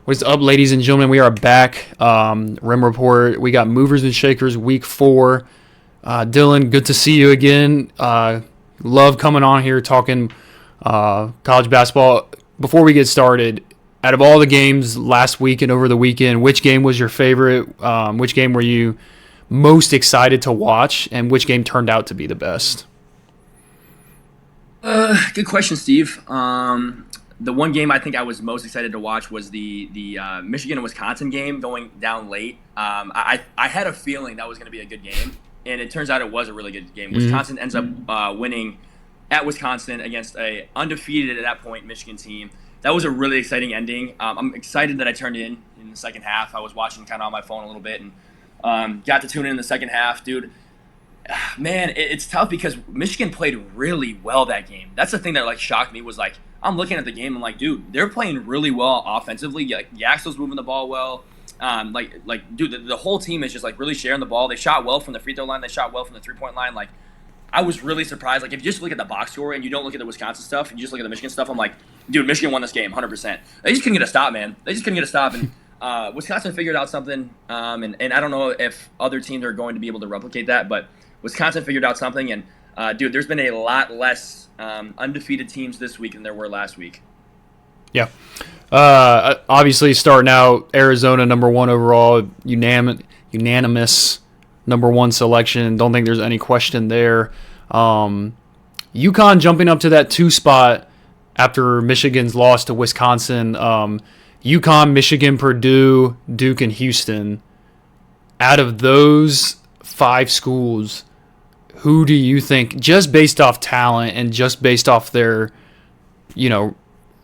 What's up, ladies and gentlemen? We are back. Rim Report. We got Movers and Shakers week 4. Dylan, good to see you again. Love coming on here talking college basketball. Before we get started, out of all the games last week and over the weekend, which game was your favorite? Which game were you most excited to watch? And which game turned out to be the best? Good question, Steve. The one game I think I was most excited to watch was the Michigan and Wisconsin game going down late. I had a feeling that was going to be a good game, and it turns out it was a really good game. Wisconsin ends up winning at Wisconsin against a undefeated at that point Michigan team. That was a really exciting ending. I'm excited that I turned in the second half. I was watching kind of on my phone a little bit and got to tune in the second half, dude. Man, it's tough because Michigan played really well that game. That's the thing that like shocked me was like I'm looking at the game and like, dude, they're playing really well offensively. Like Yaxel's moving the ball well. Dude, the whole team is just like really sharing the ball. They shot well from the free throw line. They shot well from the 3-point line. Like I was really surprised. Like if you just look at the box score and you don't look at the Wisconsin stuff and you just look at the Michigan stuff, I'm like, dude, Michigan won this game 100%. They just couldn't get a stop, man. They just couldn't get a stop. And Wisconsin figured out something. And I don't know if other teams are going to be able to replicate that, but Wisconsin figured out something. And dude, there's been a lot less undefeated teams this week than there were last week. Yeah. Obviously, starting out, Arizona number 1 overall, unanimous number 1 selection. Don't think there's any question there. UConn jumping up to that 2 spot after Michigan's loss to Wisconsin. UConn, Michigan, Purdue, Duke, and Houston. Out of those 5 schools, who do you think, just based off talent and just based off their,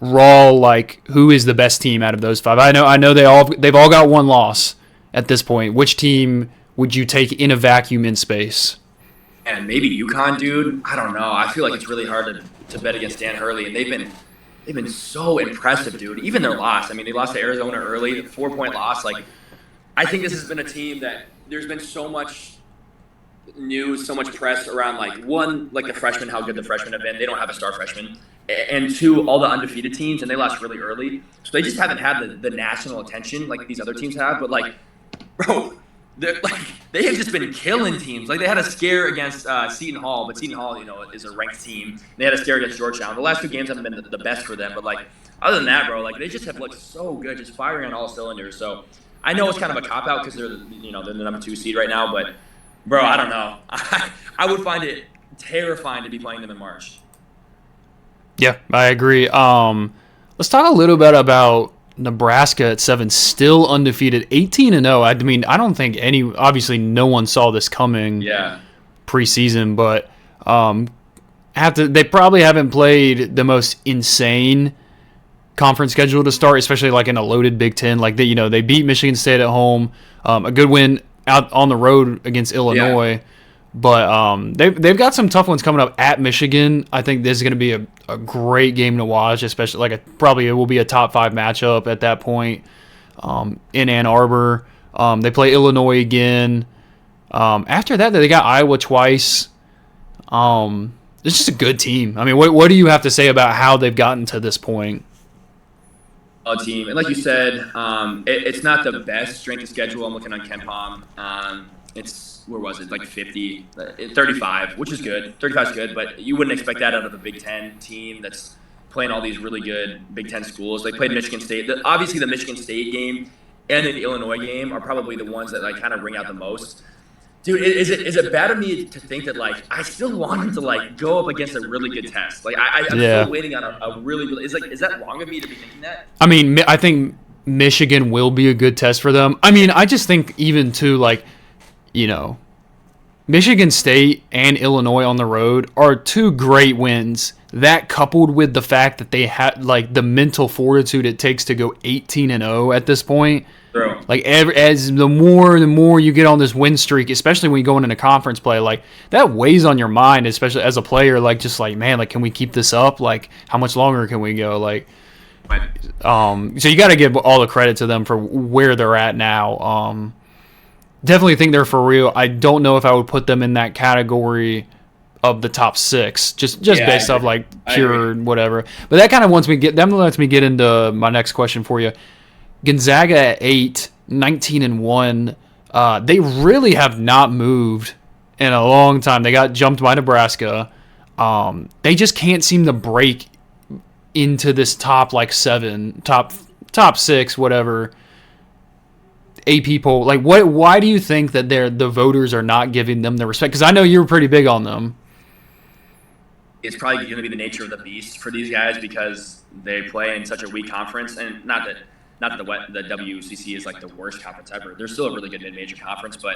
raw, like, who is the best team out of those 5? I know they've all got 1 loss at this point. Which team would you take in a vacuum in space? And maybe UConn, dude. I don't know. I feel like it's really hard to bet against Dan Hurley, and they've been so impressive, dude. Even their loss. I mean, they lost to Arizona early, 4-point loss. Like, I think this has been a team that there's been so much news, so much press around like the freshmen, how good the freshmen have been. They don't have a star freshman, and 2, all the undefeated teams, and they lost really early, so they just haven't had the national attention like these other teams have. But like, bro, they have just been killing teams. Like they had a scare against Seton Hall, but Seton Hall, is a ranked team. They had a scare against Georgetown. The last 2 games haven't been the best for them, but like other than that, bro, like they just have looked so good, just firing on all cylinders. So I know it's kind of a cop out because they're the number 2 seed right now, but. Bro, I don't know. I would find it terrifying to be playing them in March. Yeah, I agree. Let's talk a little bit about Nebraska at 7, still undefeated, 18-0. I mean, I don't think obviously no one saw this coming preseason, but they probably haven't played the most insane conference schedule to start, especially like in a loaded Big Ten. Like they beat Michigan State at home, a good win out on the road against Illinois, but they've got some tough ones coming up at Michigan. I think this is going to be a great game to watch, especially probably it will be a top 5 matchup at that point in Ann Arbor. They play Illinois again. After that, they got Iowa twice. It's just a good team. I mean, what do you have to say about how they've gotten to this point? Team, and like you said, it's not the best strength of schedule. I'm looking on KenPom. It's where was it? Like 50, 35, which is good. 35 is good, but you wouldn't expect that out of a Big Ten team that's playing all these really good Big Ten schools. They played Michigan State. Obviously, the Michigan State game and the Illinois game are probably the ones that like kind of ring out the most. Dude, is it bad of me to think that like I still want him to like go up against a really good test? Like I'm still waiting on a really good. Is that wrong of me to be thinking that? I mean, I think Michigan will be a good test for them. I mean, I just think even to like, Michigan State and Illinois on the road are 2 great wins. That coupled with the fact that they had like the mental fortitude it takes to go 18-0 at this point. True. Like as the more you get on this win streak, especially when you go into conference play, like that weighs on your mind, especially as a player. Like just like, man, like can we keep this up? Like how much longer can we go? Like, so you got to give all the credit to them for where they're at now. Definitely think they're for real. I don't know if I would put them in that category of the top 6, just based off like pure whatever. But that kind of lets me get into my next question for you. Gonzaga at 8, 19-1. They really have not moved in a long time. They got jumped by Nebraska. They just can't seem to break into this top like 7, top 6, whatever AP poll. Like, what? Why do you think that the voters are not giving them the respect? Because I know you're pretty big on them. It's probably going to be the nature of the beast for these guys because they play in such a weak conference, and not that the WCC is like the worst conference ever. They're still a really good mid-major conference, but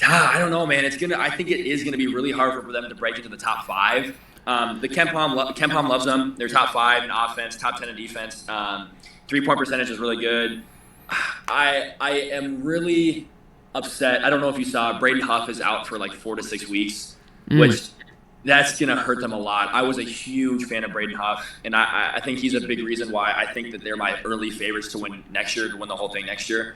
I don't know, man. I think it is going to be really hard for them to break into the top 5. The KenPom loves them. They're top 5 in offense, top 10 in defense. 3-point percentage is really good. I am really upset. I don't know if you saw Braden Huff is out for like 4 to 6 weeks, which that's going to hurt them a lot. I was a huge fan of Braden Huff, and I think he's a big reason why I think that they're my early favorites to win next year, to win the whole thing next year.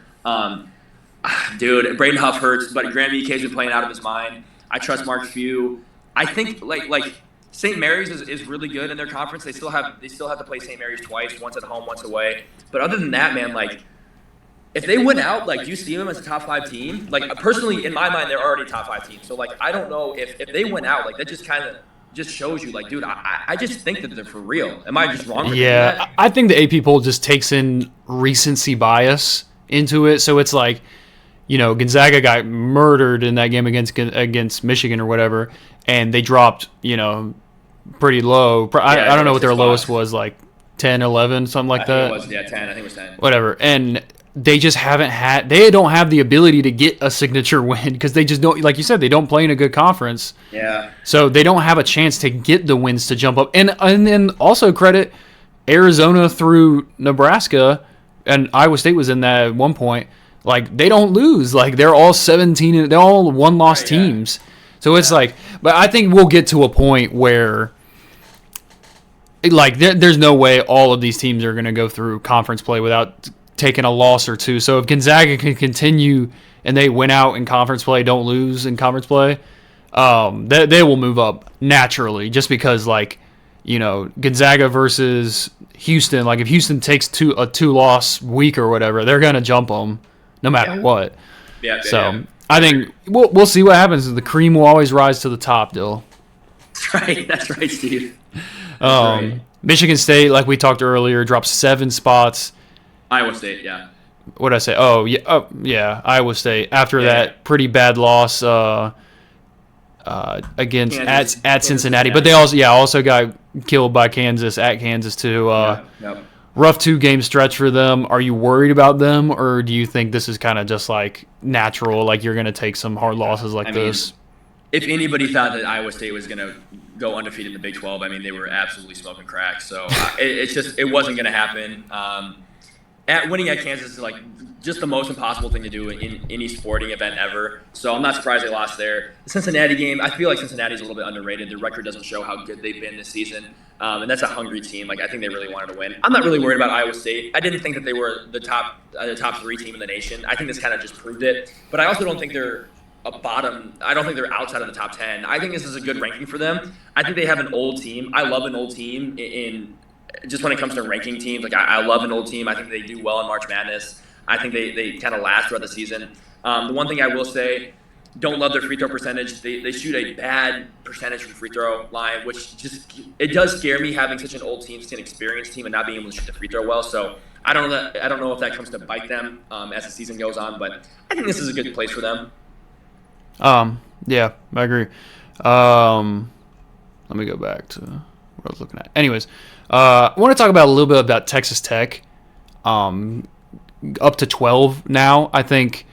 Dude, Braden Huff hurts, but Graham Eke's been playing out of his mind. I trust Mark Few. I think like St. Mary's is really good in their conference. They still have to play St. Mary's twice, once at home, once away. But other than that, man, like if they win out, like do you see them as a top 5 team? Like personally, in my mind, they're already top 5 team. So like I don't know if they win out, like that just kind of just shows you, like, dude, I just think that they're for real. Am I just wrong? Yeah, I think the AP poll just takes in recency bias into it. So it's like, you know, Gonzaga got murdered in that game against Michigan or whatever, and they dropped, you know, pretty low. I don't know what their lowest was, like 10, 11, something like that. It was, 10. I think it was 10. Whatever. And they just they don't have the ability to get a signature win because they just don't, like you said, they don't play in a good conference. Yeah. So they don't have a chance to get the wins to jump up. And then also credit Arizona through Nebraska, and Iowa State was in that at one point. Like, they don't lose. Like, they're all 17, they're all one-loss teams. So it's like, but I think we'll get to a point where, like, there's no way all of these teams are going to go through conference play without taking a loss or two. So if Gonzaga can continue and they win out in conference play, don't lose in conference play, they will move up naturally just because, like, you know, Gonzaga versus Houston, like if Houston takes a 2-loss week or whatever, they're going to jump them no matter what. So I think we'll see what happens. The cream will always rise to the top, Dill. That's right, Steve. Michigan State, like we talked earlier, dropped 7 spots. Iowa State, yeah. What did I say? Yeah, Iowa State. After that pretty bad loss against at Cincinnati, but they also got killed by Kansas at Kansas too. Rough 2-game stretch for them. Are you worried about them, or do you think this is kind of just like natural, like you're going to take some hard losses like this? If anybody thought that Iowa State was going to go undefeated in the Big 12, I mean, they were absolutely smoking crack. So it wasn't going to happen. Winning at Kansas is like just the most impossible thing to do in any sporting event ever. So I'm not surprised they lost there. The Cincinnati game, I feel like Cincinnati's a little bit underrated. Their record doesn't show how good they've been this season. And that's a hungry team. Like, I think they really wanted to win. I'm not really worried about Iowa State. I didn't think that they were the top 3 team in the nation. I think this kind of just proved it. But I also don't think they're a bottom. I don't think they're outside of the top 10. I think this is a good ranking for them. I think they have an old team. I love an old team in just when it comes to ranking teams. Like, I love an old team. I think they do well in March Madness. I think they kind of last throughout the season. The one thing I will say, don't love their free throw percentage. They shoot a bad percentage from free throw line, which it does scare me having such an old team, such an experienced team, and not being able to shoot the free throw well. So I don't know if that comes to bite them as the season goes on, but I think this is a good place for them. Yeah, I agree. Let me go back to what I was looking at. Anyways, I want to talk about a little bit about Texas Tech. Up to 12 now. I think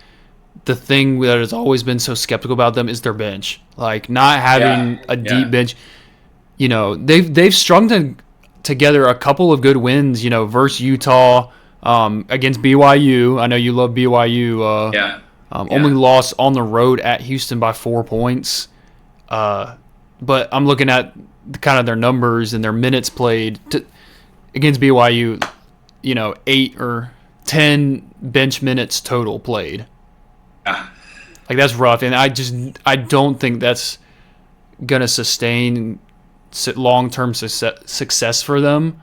the thing that has always been so skeptical about them is their bench. Like, not having a deep bench. You know, they've strung together a couple of good wins, you know, versus Utah, against BYU. I know you love BYU. Only lost on the road at Houston by 4 points. But I'm looking at kind of their numbers and their minutes played against BYU, you know, 8 or 10 bench minutes total played. Like, that's rough, and I don't think that's gonna sustain long-term success for them.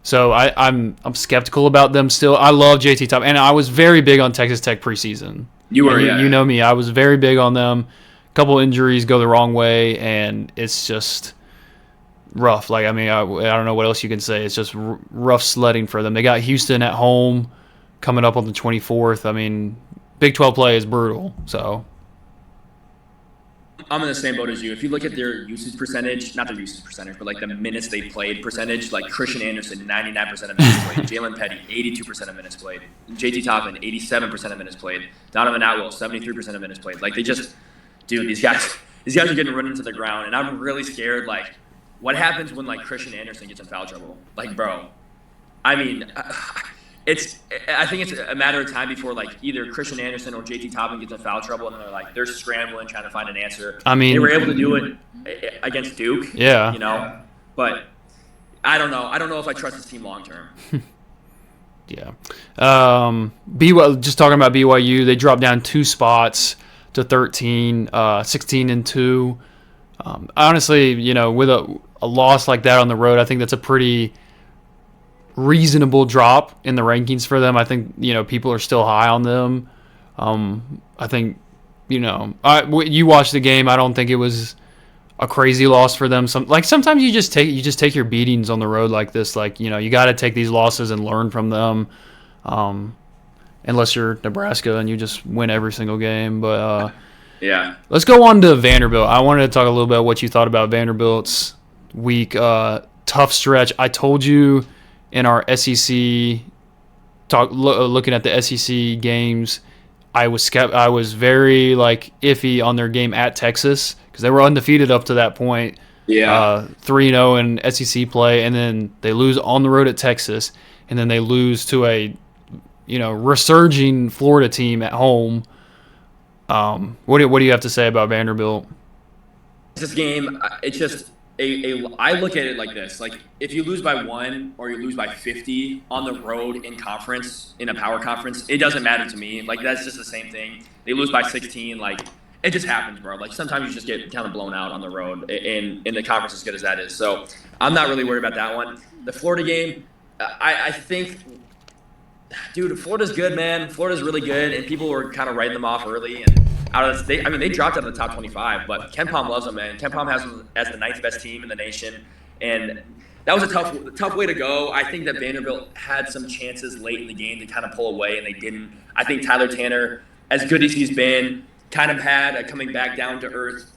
So I'm skeptical about them still. I love JT Top, and I was very big on Texas Tech preseason. You were, you know me. I was very big on them. A couple injuries go the wrong way, and it's just rough. Like, I mean, I don't know what else you can say. It's just rough sledding for them. They got Houston at home coming up on the 24th. I mean, Big 12 play is brutal. So I'm in the same boat as you. If you look at their usage percentage, not their usage percentage, but like the minutes they played percentage, like Christian Anderson, 99% of minutes played. Jalen Petty, 82% of minutes played. JT Toppin, 87% of minutes played. Donovan Atwell, 73% of minutes played. Like, they just, dude, these guys are getting run into the ground, and I'm really scared. Like, what happens when like Christian Anderson gets in foul trouble? Like, bro, I mean, I think it's a matter of time before like either Christian Anderson or JT Toppin gets in foul trouble, and they're scrambling trying to find an answer. I mean, they were able to do it against Duke. Yeah, you know, but I don't know. I don't know if I trust this team long term. Yeah. BYU, just talking about BYU, they dropped down 2 spots to 13, 16-2. Honestly, you know, with a loss like that on the road, I think that's a pretty reasonable drop in the rankings for them. I think, you know, people are still high on them. I think, you know, you watched the game. I don't think it was a crazy loss for them. Sometimes you just take your beatings on the road like this. Like, you know, you got to take these losses and learn from them. Unless you're Nebraska and you just win every single game. But yeah, let's go on to Vanderbilt. I wanted to talk a little bit about what you thought about Vanderbilt's week. Tough stretch. I told you in our SEC talk, looking at the SEC games, I was very like iffy on their game at Texas because they were undefeated up to that point. Yeah, 3-0 in SEC play, and then they lose on the road at Texas, and then they lose to a, you know, resurging Florida team at home. What do you have to say about Vanderbilt? This game, it's just I look at it like this: like, if you lose by 1 or you lose by 50 on the road in conference, in a power conference, it doesn't matter to me. Like, that's just the same thing. They lose by 16, like, it just happens, bro. Like, sometimes you just get kind of blown out on the road in the conference, as good as that is. So I'm not really worried about that one. The Florida game, I think, dude, Florida's good, man. Florida's really good, and people were kind of writing them off early. And out of the state, I mean, they dropped out of the top 25, but Ken Pom loves them, man. Ken Pom has them as the 9th best team in the nation, and that was a tough way to go. I think that Vanderbilt had some chances late in the game to kind of pull away, and they didn't. I think Tyler Tanner, as good as he's been, kind of had a coming back down to earth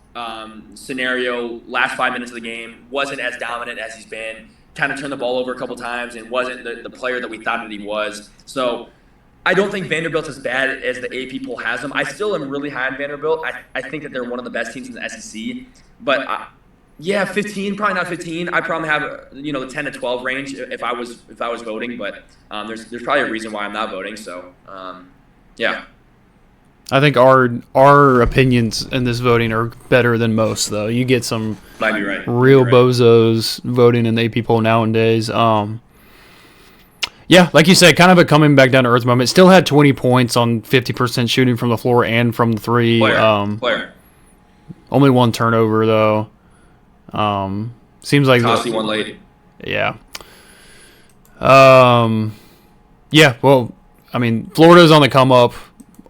scenario. Last 5 minutes of the game, wasn't as dominant as he's been. Kind of turned the ball over a couple times and wasn't the player that we thought that he was. So I don't think Vanderbilt's as bad as the AP poll has them. I still am really high on Vanderbilt. I think that they're one of the best teams in the SEC. But yeah, 15, probably not 15. I probably have, you know, the 10 to 12 range if I was voting. But there's probably a reason why I'm not voting. So yeah. I think our opinions in this voting are better than most, though. You get some might be right. real bozos voting in the AP poll nowadays. Yeah, like you said, kind of a coming back down to earth moment. Still had 20 points on 50% shooting from the floor and from the three. Player. Only 1 turnover, though. Seems like Tossy one late. Yeah. Yeah, well, I mean, Florida's on the come up.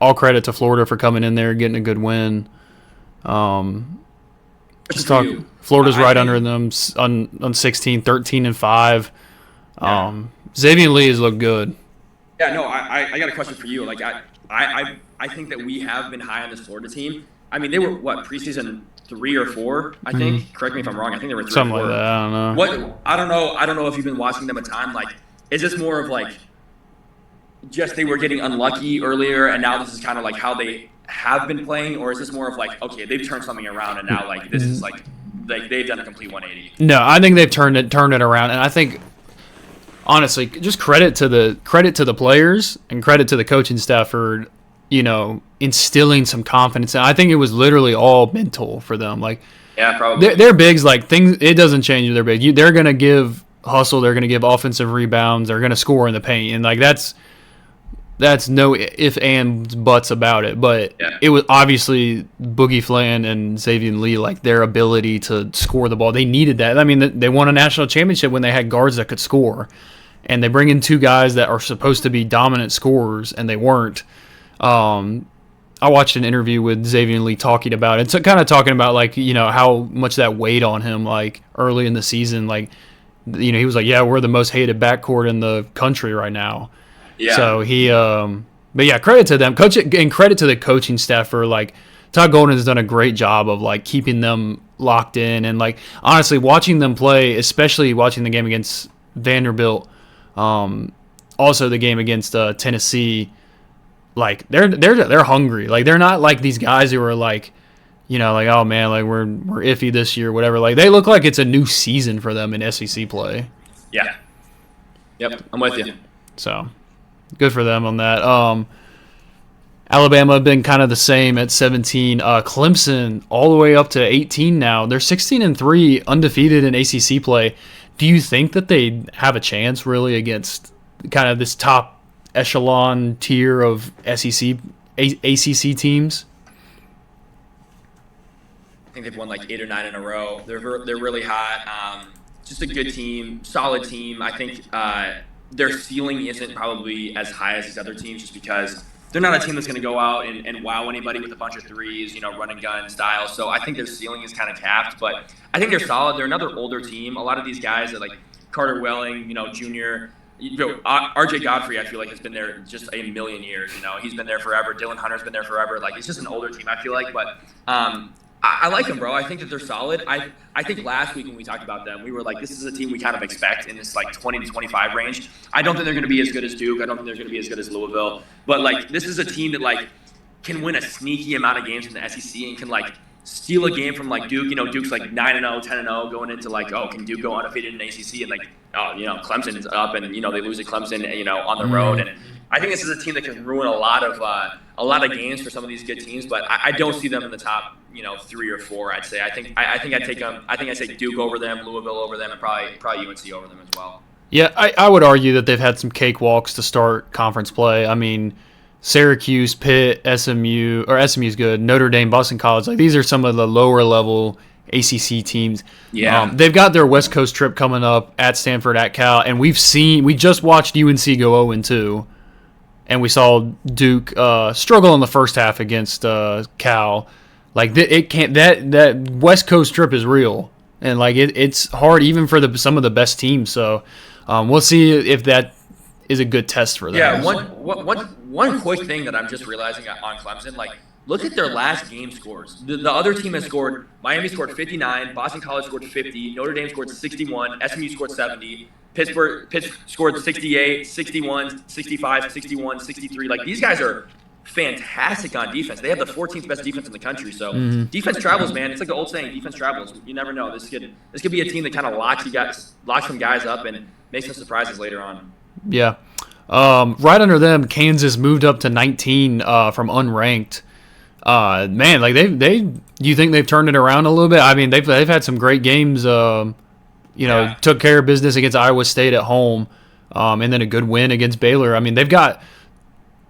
All credit to Florida for coming in there, getting a good win. Just talk. Florida's right under them on 16, 13-5. Yeah. Xavier Lee has looked good. Yeah, no, I got a question for you. Like, I think that we have been high on this Florida team. I mean, they were preseason 3 or 4, I think. Mm-hmm. Correct me if I'm wrong. I think they were 3 something or 4. Like that. I don't know. I don't know if you've been watching them a ton. Like, is this more of like just they were getting unlucky earlier, and now this is kind of like how they have been playing, or is this more of like, okay, they've turned something around, and now like this is like they've done a complete 180? No, I think they've turned it around, and I think honestly, just credit to the players and credit to the coaching staff for, you know, instilling some confidence. And I think it was literally all mental for them. Like, yeah, probably their bigs, like, things, it doesn't change their big. They're gonna give hustle. They're gonna give offensive rebounds. They're gonna score in the paint, and like that's no if and buts about it. But yeah. It was obviously Boogie Flan and Xavier Lee, like, their ability to score the ball. They needed that. I mean, they won a national championship when they had guards that could score. and they bring in two guys that are supposed to be dominant scorers, and they weren't. I watched an interview with Xavier Lee talking about it, so kind of talking about like, you know, how much that weighed on him like early in the season. Like, you know, he was like, yeah, we're the most hated backcourt in the country right now. Yeah. So he, but yeah, credit to them, and credit to the coaching staff for like, Todd Golden has done a great job of like keeping them locked in, and like honestly watching them play, especially watching the game against Vanderbilt, also the game against Tennessee. Like they're hungry. Like they're not like these guys who are like, you know, like, oh man, like we're iffy this year, whatever. Like they look like it's a new season for them in SEC play. Yeah. Yep, I'm with you. So good for them on that. Alabama have been kind of the same at 17. Clemson all the way up to 18 now. They're 16-3, undefeated in ACC play. Do you think that they have a chance really against kind of this top echelon tier of ACC teams? I think they've won like 8 or 9 in a row. They're really hot. Just a good team, solid team. I think their ceiling isn't probably as high as these other teams, just because they're not a team that's going to go out and wow anybody with a bunch of threes, you know, run and gun style. So I think their ceiling is kind of capped, but I think they're solid. They're another older team. A lot of these guys that like Carter Welling, you know, Jr., you know, RJ Godfrey, I feel like has been there just a million years. You know, he's been there forever. Dylan Hunter's been there forever. Like, it's just an older team, I feel like. But I like them, bro. I think that they're solid. I think last week when we talked about them, we were like, this is a team we kind of expect in this like 20 to 25 range. I don't think they're going to be as good as Duke. I don't think they're going to be as good as Louisville. But like, this is a team that like can win a sneaky amount of games in the SEC and can like steal a game from like Duke. You know, Duke's like 9-0, 10-0 going into like, oh, can Duke go undefeated in ACC? And like, oh, you know, Clemson's up and, you know, they lose to Clemson, you know, on the road. And I think this is a team that can ruin a lot of games for some of these good teams, but I don't see them in the top, you know, 3 or 4. I'd say. I think I'd take them. I think I'd say Duke over them, Louisville over them, and probably UNC over them as well. Yeah, I would argue that they've had some cakewalks to start conference play. I mean, Syracuse, Pitt, SMU, or SMU's good, Notre Dame, Boston College. Like, these are some of the lower level ACC teams. Yeah. They've got their West Coast trip coming up at Stanford, at Cal, and we just watched UNC go 0-2. And we saw Duke struggle in the first half against Cal. Like that West Coast trip is real, and like it's hard even for some of the best teams. So we'll see if that is a good test for them. Yeah. One quick thing that I'm just realizing on Clemson, like, look at their last game scores. The other team has scored. Miami scored 59. Boston College scored 50. Notre Dame scored 61. SMU scored 70. Pittsburgh scored 68, 61, 65, 61, 63. Like, these guys are fantastic on defense. They have the 14th best defense in the country. So defense travels, man. It's like the old saying, defense travels. You never know. This could be a team that kind of locks some guys up and makes some surprises later on. Yeah. Right under them, Kansas moved up to 19 from unranked. Man, like you think they've turned it around a little bit? I mean, they've had some great games. Took care of business against Iowa State at home, and then a good win against Baylor. I mean, they've got,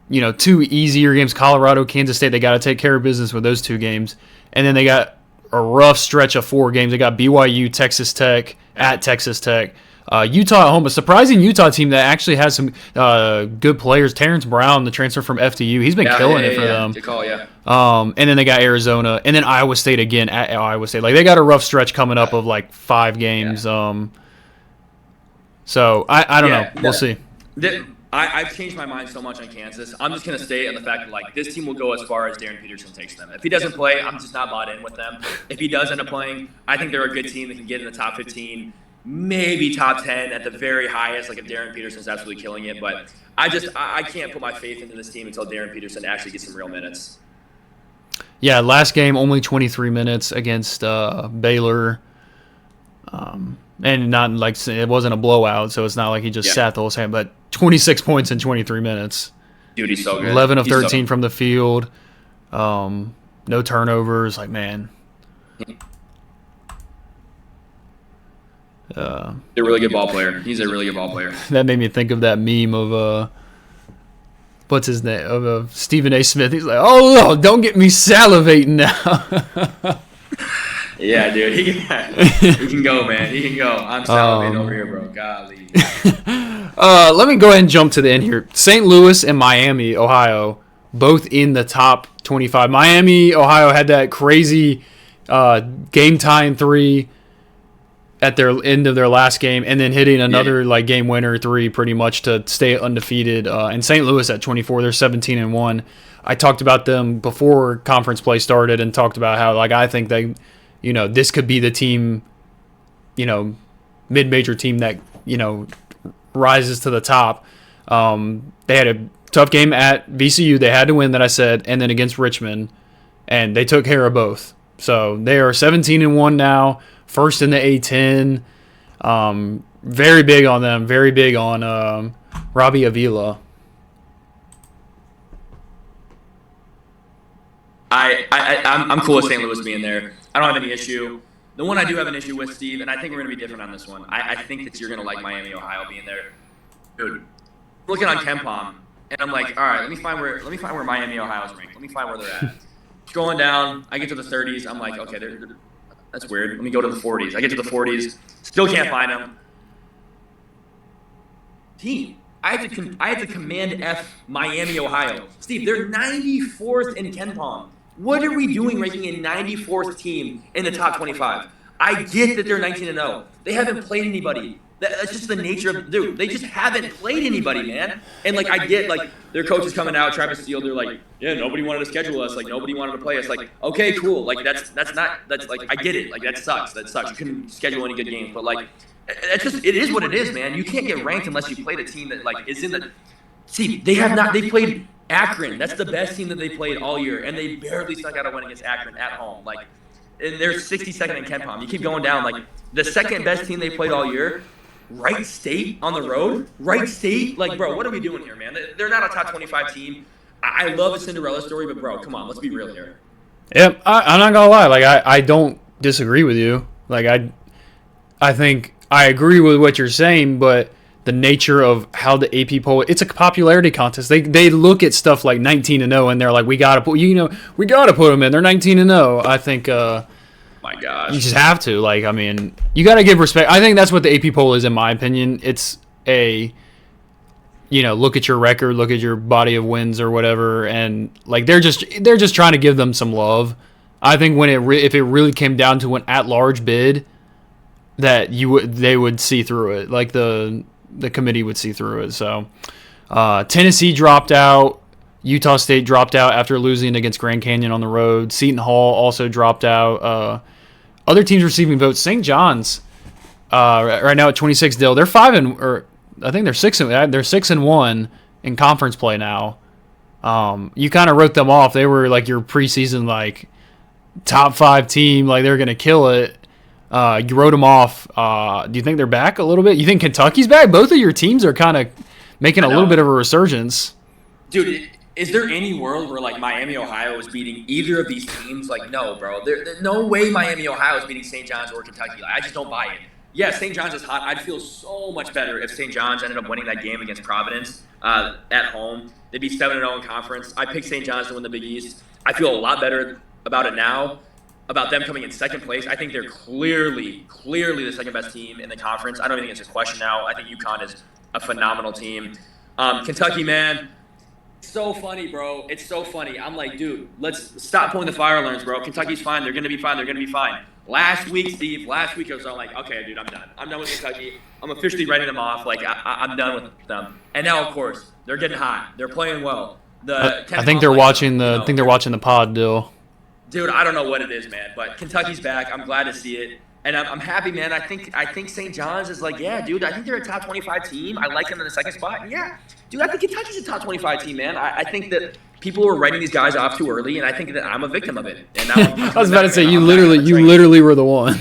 you know, 2 easier games: Colorado, Kansas State. They got to take care of business with those 2 games, and then they got a rough stretch of 4 games. They got BYU, Texas Tech, at Texas Tech. Utah at home, a surprising Utah team that actually has some good players. Terrence Brown, the transfer from FDU, he's been killing it for them. Good call, yeah. And then they got Arizona, and then Iowa State again at Iowa State. Like, they got a rough stretch coming up of like 5 games. Yeah. So I don't know. We'll see. I've changed my mind so much on Kansas. I'm just going to stay on the fact that, like, this team will go as far as Darren Peterson takes them. If he doesn't play, I'm just not bought in with them. If he does end up playing, I think they're a good team that can get in the top 15. Maybe top 10 at the very highest, like if Darren Peterson's absolutely killing it. But I can't put my faith into this team until Darren Peterson actually gets some real minutes. Yeah, last game, only 23 minutes against Baylor. And not like, it wasn't a blowout, so it's not like he just sat the whole time. But 26 points in 23 minutes. Dude, he's so good. 11 of 13 from the field. No turnovers. Like, man. They're a really good ball player. He's a really good ball player. That made me think of that meme of what's his name, of Stephen A. Smith. He's like, "Oh no, don't get me salivating now." Yeah, dude, he can go, man. He can go. I'm salivating over here, bro. Golly. Let me go ahead and jump to the end here. St. Louis and Miami, Ohio, both in the top 25. Miami, Ohio had that crazy game tying 3 at their end of their last game, and then hitting another like game winner 3 pretty much to stay undefeated. And St. Louis at 24, they're 17-1. I talked about them before conference play started and talked about how like I think they, this could be the team, mid-major team that rises to the top. They had a tough game at VCU. They had to win, that I said, and then against Richmond, and they took care of both. So they are 17-1 now, first in the A10. Very big on them. Very big on Robbie Avila. I'm cool with St. Louis being there. I don't have any issue. The one I do have an issue with, Steve, and I think we're going to be different on this one. I think that you're going to like Miami, Ohio being there. Dude, looking on KenPom, and I'm like, all right, let me find where Miami, Ohio's ranked. Let me find where they're at. Scrolling down, I get to the 30s. I'm like, okay, that's weird. Let me go to the 40s. I get to the 40s. Still can't find them. Team. I had to command F Miami, Ohio. Steve, they're 94th in KenPom. What are we doing ranking a 94th team in the top 25? I get that they're 19-0. They haven't played anybody. That's just the nature of dude. They just haven't played anybody, man. And like I get like their coach is coming out, Travis Steele. They're like, yeah, nobody wanted to schedule us. Like nobody wanted to play us. Like okay, cool. Like that's like I get it. Like that sucks. That sucks. You couldn't schedule any good games, but like it's just it is what it is, man. You can't get ranked unless you played a team that like is in the. See, they have not. They played Akron. That's the best team that they played all year, and they barely snuck out a win against Akron at home. Like, and they're 62nd in KenPom. You keep going down. Like the second best team they played all year. Wright State on the road? Wright State? Like, bro, what are we doing here, man? They're not a top 25 team. I love a Cinderella story, but, bro, come on. Let's be real here. Yep, I'm not going to lie. Like, I don't disagree with you. Like, I think I agree with what you're saying, but the nature of how the AP poll, it's a popularity contest. They look at stuff like 19-0, and they're like, we got to put them in. They're 19-0. I think my gosh. You just have to. Like, I mean, you got to give respect. I think that's what the AP poll is, in my opinion. It's look at your record, look at your body of wins or whatever, and like they're just trying to give them some love. I think when if it really came down to an at-large bid, that they would see through it. Like the committee would see through it. So Tennessee dropped out. Utah State dropped out after losing against Grand Canyon on the road. Seton Hall also dropped out. Other teams receiving votes. St. John's right now at 26. Dill. They're 5-6. They're 6-1 in conference play now. You kind of wrote them off. They were like your preseason like top 5 team. Like they're gonna kill it. You wrote them off. Do you think they're back a little bit? You think Kentucky's back? Both of your teams are kind of making a little bit of a resurgence. Dude, is there any world where like Miami, Ohio is beating either of these teams? Like, no, bro. There's no way Miami, Ohio is beating St. John's or Kentucky. Like, I just don't buy it. Yeah, St. John's is hot. I'd feel so much better if St. John's ended up winning that game against Providence at home. They'd be 7-0 in conference. I picked St. John's to win the Big East. I feel a lot better about it now, about them coming in second place. I think they're clearly the second best team in the conference. I don't even think it's a question now. I think UConn is a phenomenal team. Kentucky, man. So funny, bro. It's so funny. I'm like, dude, let's stop pulling the fire alarms, bro. Kentucky's fine. They're going to be fine. They're going to be fine. Last week, Steve, I was all like, okay, dude, I'm done. I'm done with Kentucky. I'm officially writing them off. Like, I'm done with them. And now, of course, they're getting hot. They're playing well. I think they're watching the pod, Dill. Dude, I don't know what it is, man. But Kentucky's back. I'm glad to see it. And I'm happy, man. I think St. John's is like, yeah, dude, I think they're a top 25 team. I like them in the second spot. And yeah, dude, I think Kentucky's a top 25 team, man. I think that people were writing these guys off too early, and I think that I'm a victim of it. And now I was about to say, you literally were the one.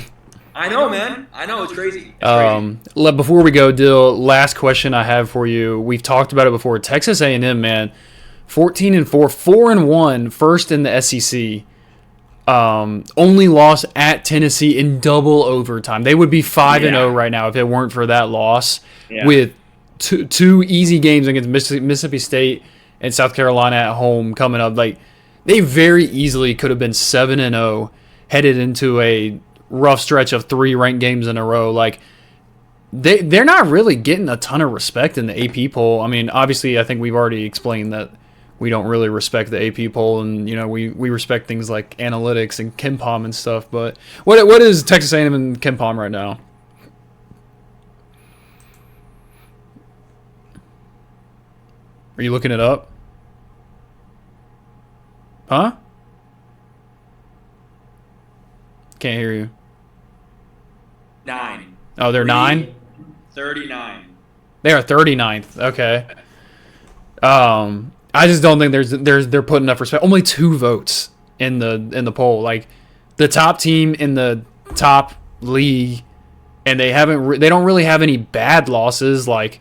I know, man. I know, it's crazy. Before we go, Dill, last question I have for you. We've talked about it before. Texas A&M, man, 14-4, 4-1, first in the SEC. Only loss at Tennessee in double overtime. They would be 5-0 right now if it weren't for that loss. Yeah. With two easy games against Mississippi State and South Carolina at home coming up. Like, they very easily could have been 7-0 headed into a rough stretch of 3 ranked games in a row. Like, they're not really getting a ton of respect in the AP poll. I mean, obviously, I think we've already explained that we don't really respect the AP poll, and we respect things like analytics and KenPom and stuff. But what is Texas A&M and KenPom right now? Are you looking it up? Huh? Can't hear you. 9. Oh, they're 9? 39. They are 39th. Okay. I just don't think they're putting enough respect. Only 2 votes in the poll. Like the top team in the top league, and they don't really have any bad losses. Like,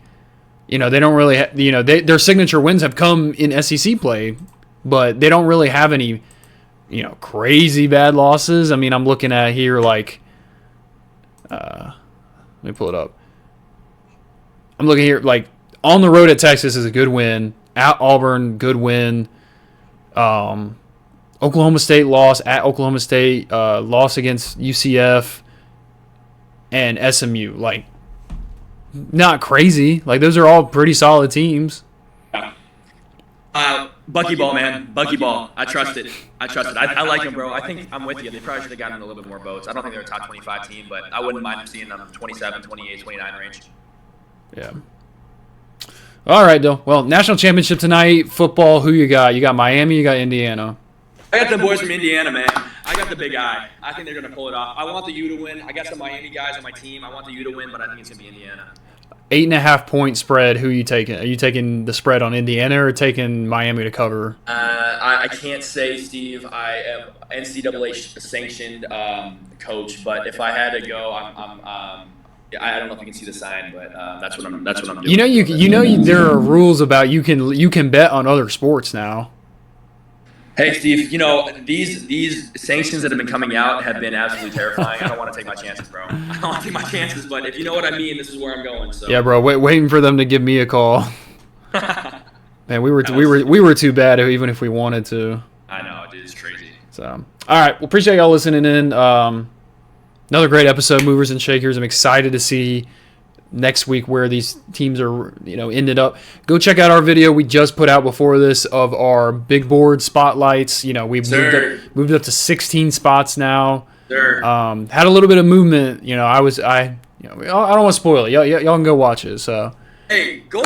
they don't really their signature wins have come in SEC play, but they don't really have any crazy bad losses. I mean, I'm looking at here like let me pull it up. I'm looking here like on the road at Texas is a good win. At Auburn, good win. Oklahoma State loss. At Oklahoma State, loss against UCF and SMU. Like, not crazy. Like, those are all pretty solid teams. Buckyball, man. Buckyball. I trust it. I like him, bro. I think I'm with you. They probably should have gotten a little bit more votes. I don't think they're a top 25 team, but I wouldn't mind seeing them 27, 28, 29 range. Yeah. All right, though. Well, national championship tonight. Football, who you got? You got Miami, you got Indiana. I got the boys from Indiana, man. I got the big eye. I think they're going to pull it off. I want the U to win. I got some Miami guys on my team. I want the U to win, but I think it's going to be Indiana. 8.5-point spread. Who are you taking? Are you taking the spread on Indiana or taking Miami to cover? I can't say, Steve. I am NCAA sanctioned coach, but if I had to go, I don't know if you can see the sign, but that's what I'm doing. There are rules about you can bet on other sports now. Hey, Steve, these sanctions that have been coming out have been absolutely terrifying. I don't want to take my chances, bro. I don't want to take my chances, but if you know what I mean, this is where I'm going. So. Yeah, bro. Waiting for them to give me a call. Man, we were too bad even if we wanted to. I know, dude. It's crazy. So, all right. Well, appreciate y'all listening in. Another great episode, Movers and Shakers. I'm excited to see next week where these teams are, ended up. Go check out our video we just put out before this of our big board spotlights. We've moved up to 16 spots now. Sure. Had a little bit of movement. I don't want to spoil it. Y'all can go watch it. So. Go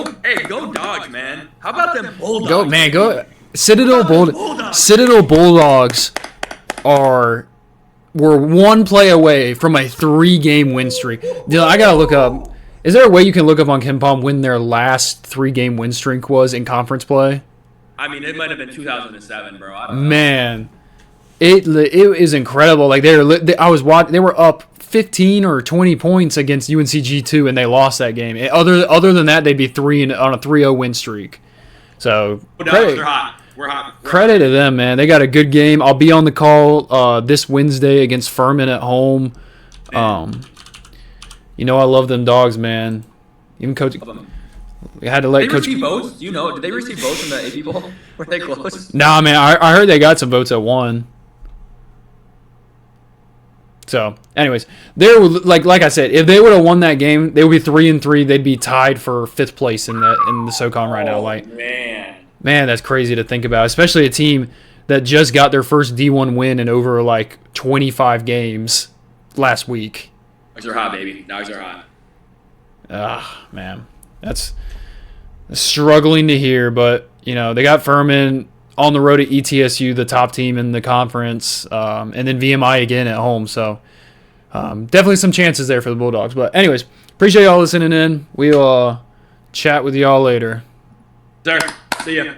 Dogs, man. How about them Bulldogs? Go. Citadel Bulldogs were one play away from a 3-game win streak. I gotta look up. Is there a way you can look up on KenPom when their last 3-game win streak was in conference play? I mean, it might have been 2007, bro. I don't know. Man, it is incredible. Like they were up 15 or 20 points against UNCG2, and they lost that game. Other than that, they'd be on a 3-0 win streak. So they're hot. We're hot. Credit to them, man. They got a good game. I'll be on the call this Wednesday against Furman at home. I love them Dogs, man. Even Coach. We had to let Coach. Did they receive votes? Did they receive votes in the AP poll? Were they close? Nah, man. I heard they got some votes at 1. So, anyways, they were like I said, if they would have won that game, they would be 3-3. They'd be tied for 5th place in the SoCon right now. Like, man, that's crazy to think about, especially a team that just got their first D1 win in over 25 games last week. Dogs are hot, baby. Dogs are hot. Man, that's struggling to hear, but they got Furman on the road at ETSU, the top team in the conference, and then VMI again at home. So definitely some chances there for the Bulldogs. But anyways, appreciate y'all listening in. We'll chat with y'all later. Sir, see ya.